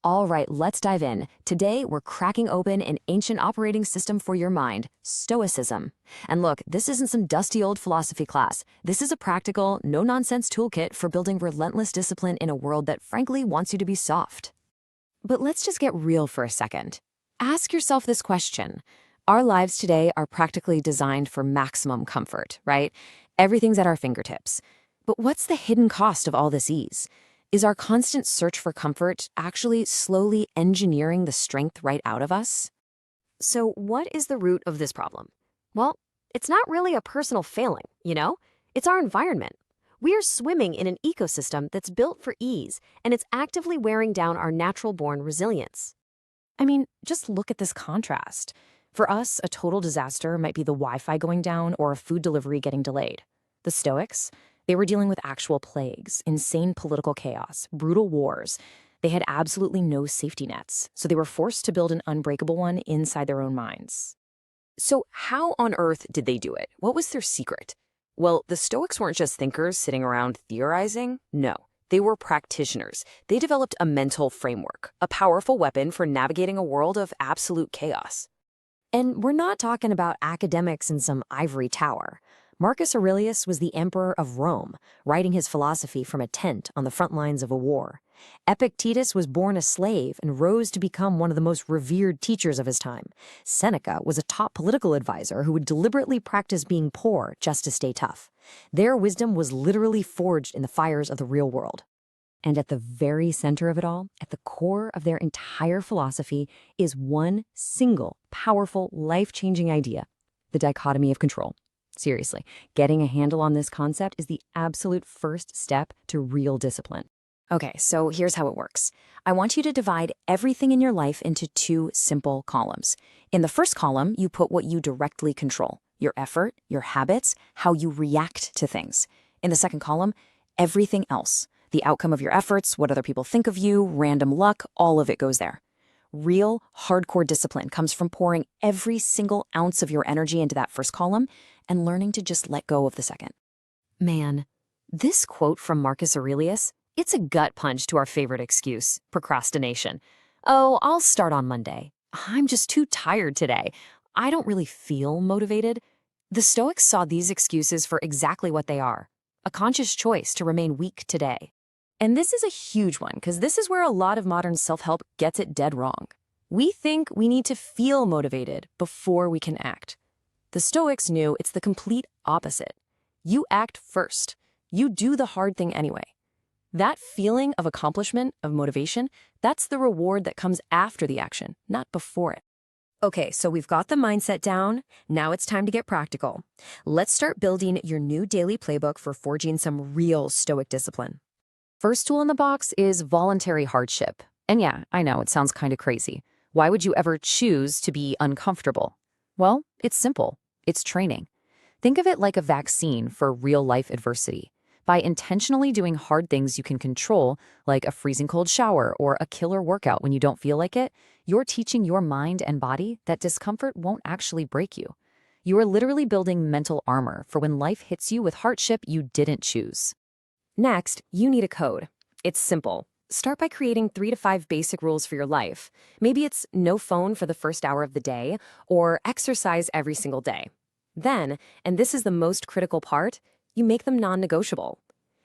All right, let's dive in. Today, we're cracking open an ancient operating system for your mind, Stoicism. And look, this isn't some dusty old philosophy class. This is a practical, no-nonsense toolkit for building relentless discipline in a world that frankly wants you to be soft. But let's just get real for a second. Ask yourself this question. Our lives today are practically designed for maximum comfort, right? Everything's at our fingertips. But what's the hidden cost of all this ease? Is our constant search for comfort actually slowly engineering the strength right out of us? So what is the root of this problem? Well, it's not really a personal failing, It's our environment. We are swimming in an ecosystem that's built for ease, and it's actively wearing down our natural-born resilience. I mean, just look at this contrast. For us, a total disaster might be the Wi-Fi going down or a food delivery getting delayed. The Stoics, they were dealing with actual plagues, insane political chaos, brutal wars. They had absolutely no safety nets, so they were forced to build an unbreakable one inside their own minds. So how on earth did they do it? What was their secret? Well, the Stoics weren't just thinkers sitting around theorizing. No, they were practitioners. They developed a mental framework, a powerful weapon for navigating a world of absolute chaos. And we're not talking about academics in some ivory tower. Marcus Aurelius was the emperor of Rome, writing his philosophy from a tent on the front lines of a war. Epictetus was born a slave and rose to become one of the most revered teachers of his time. Seneca was a top political advisor who would deliberately practice being poor just to stay tough. Their wisdom was literally forged in the fires of the real world. And at the very center of it all, at the core of their entire philosophy, is one single, powerful, life-changing idea: the dichotomy of control. Seriously, getting a handle on this concept is the absolute first step to real discipline. Okay, so here's how it works. I want you to divide everything in your life into two simple columns. In the first column, you put what you directly control: your effort, your habits, how you react to things. In the second column, everything else: the outcome of your efforts, what other people think of you, random luck, all of it goes there. Real, hardcore discipline comes from pouring every single ounce of your energy into that first column and learning to just let go of the second. Man, this quote from Marcus Aurelius, it's a gut punch to our favorite excuse: procrastination. Oh, I'll start on Monday. I'm just too tired today. I don't really feel motivated. The Stoics saw these excuses for exactly what they are: a conscious choice to remain weak today. And this is a huge one, because this is where a lot of modern self-help gets it dead wrong. We think we need to feel motivated before we can act. The Stoics knew it's the complete opposite. You act first. You do the hard thing anyway. That feeling of accomplishment, of motivation, that's the reward that comes after the action, not before it. Okay, so we've got the mindset down. Now it's time to get practical. Let's start building your new daily playbook for forging some real Stoic discipline. First tool in the box is voluntary hardship. And yeah, I know, it sounds kind of crazy. Why would you ever choose to be uncomfortable? Well, it's simple. It's training. Think of it like a vaccine for real-life adversity. By intentionally doing hard things you can control, like a freezing cold shower or a killer workout when you don't feel like it, you're teaching your mind and body that discomfort won't actually break you. You are literally building mental armor for when life hits you with hardship you didn't choose. Next, you need a code. It's simple. Start by creating 3 to 5 basic rules for your life. Maybe it's no phone for the first hour of the day, or exercise every single day. Then, and this is the most critical part, you make them non-negotiable.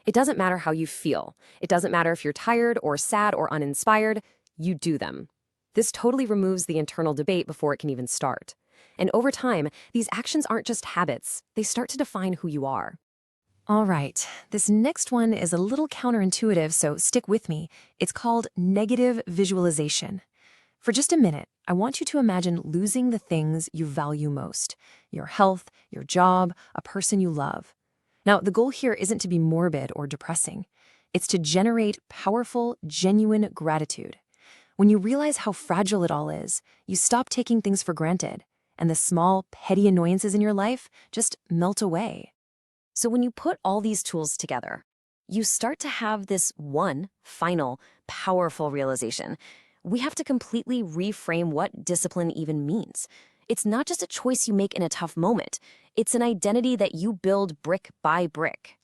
It doesn't matter how you feel. It doesn't matter if you're tired or sad or uninspired. You do them. This totally removes the internal debate before it can even start. And over time, these actions aren't just habits. They start to define who you are. All right, this next one is a little counterintuitive, so stick with me. It's called negative visualization. For just a minute, I want you to imagine losing the things you value most: your health, your job, a person you love. Now, the goal here isn't to be morbid or depressing. It's to generate powerful, genuine gratitude. When you realize how fragile it all is, you stop taking things for granted, and the small, petty annoyances in your life just melt away. So when you put all these tools together, you start to have this one final, powerful realization. We have to completely reframe what discipline even means. It's not just a choice you make in a tough moment. It's an identity that you build brick by brick.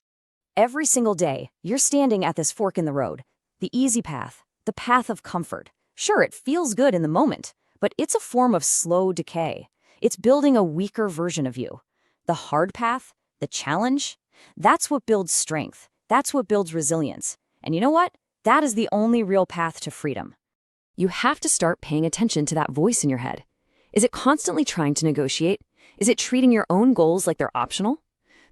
Every single day, you're standing at this fork in the road: the easy path, the path of comfort, Sure, it feels good in the moment, but it's a form of slow decay. It's building a weaker version of you. The hard path, the challenge, that's what builds strength. That's what builds resilience. And you know what? That is the only real path to freedom. You have to start paying attention to that voice in your head. Is it constantly trying to negotiate? Is it treating your own goals like they're optional?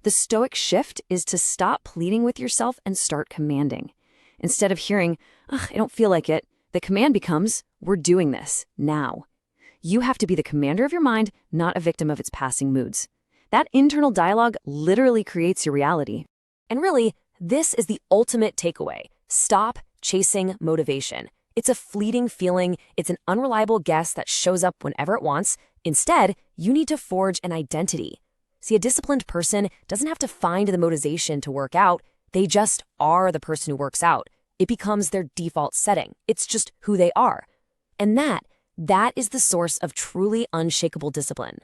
The Stoic shift is to stop pleading with yourself and start commanding. Instead of hearing, "Ugh, I don't feel like it," the command becomes, "We're doing this, now." You have to be the commander of your mind, not a victim of its passing moods. That internal dialogue literally creates your reality. And really, this is the ultimate takeaway. Stop chasing motivation. It's a fleeting feeling. It's an unreliable guess that shows up whenever it wants. Instead, you need to forge an identity. See, a disciplined person doesn't have to find the motivation to work out. They just are the person who works out. It becomes their default setting. It's just who they are. And that is the source of truly unshakable discipline.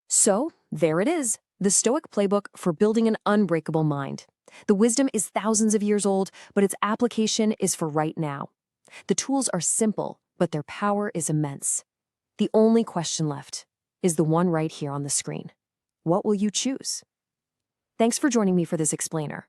So, there it is, the Stoic playbook for building an unbreakable mind. The wisdom is thousands of years old, but its application is for right now. The tools are simple, but their power is immense. The only question left is the one right here on the screen. What will you choose? Thanks for joining me for this explainer.